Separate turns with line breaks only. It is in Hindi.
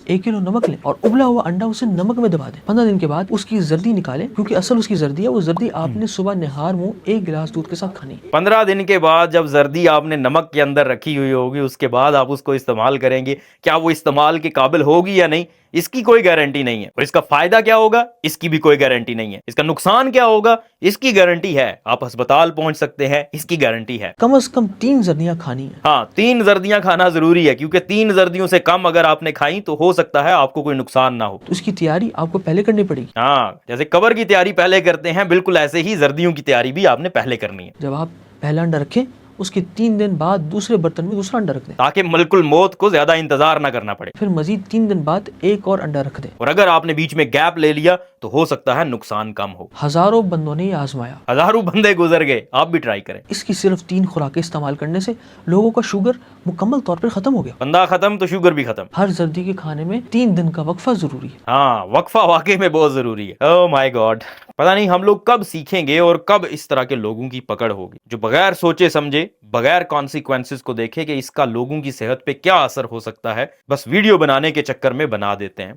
1 किलो नमक लें और उबला हुआ अंडा उसे नमक में दबा दें। 15 दिन के बाद उसकी जर्दी निकालें, क्योंकि असल उसकी जर्दी है, वो जर्दी आपने सुबह निहार मुंह 1 गिलास दूध के साथ खानी है।
15 दिन के बाद जब जर्दी आपने नमक के अंदर रखी हुई होगी, उसके बाद आप उसको इस्तेमाल करेंगे, क्या वो इस्तेमाल के काबिल होगी या नहीं, इसकी कोई गारंटी नहीं है। और इसका फायदा क्या होगा, इसकी भी कोई गारंटी नहीं है। इसका नुकसान क्या होगा, इसकी गारंटी है। आप अस्पताल पहुंच सकते हैं, इसकी गारंटी है।
कम से कम 3 जर्दियां खानी है।
हाँ, 3 जर्दियां खाना जरूरी है, क्योंकि 3 जर्दियों से कम अगर आपने खाई तो हो सकता है आपको कोई नुकसान ना हो।
तो इसकी तैयारी आपको पहले करनी पड़ेगी।
हाँ, जैसे कबर की तैयारी पहले करते हैं, बिल्कुल ऐसे ही जर्दियों की तैयारी भी आपने पहले करनी है।
जब आप पहला अंडा रखें, उसके 3 दिन बाद दूसरे बर्तन में दूसरा अंडा रख दें,
ताकि मलकुल मौत को ज्यादा इंतजार ना करना पड़े।
फिर मजीद 3 दिन बाद एक और अंडा रख दें।
और अगर आपने बीच में गैप ले लिया तो हो सकता है नुकसान कम हो।
हजारों बंदों ने ये आजमाया,
हजारों बंदे गुजर गए, आप भी ट्राई करें।
इसकी सिर्फ 3 खुराकें इस्तेमाल करने से लोगों का शुगर मुकम्मल तौर पर खत्म हो गया।
बंदा खत्म तो शुगर भी खत्म।
हर जर्दी के खाने में 3 दिन का वक्फा जरूरी है।
हाँ, वक्फा वाकई में बहुत जरूरी है। ओह माय गॉड, पता नहीं हम लोग कब सीखेंगे और कब इस तरह के लोगों की पकड़ होगी जो बगैर सोचे समझे, बगैर कॉन्सिक्वेंसेस को देखे कि इसका लोगों की सेहत पे क्या असर हो सकता है, बस वीडियो बनाने के चक्कर में बना देते हैं।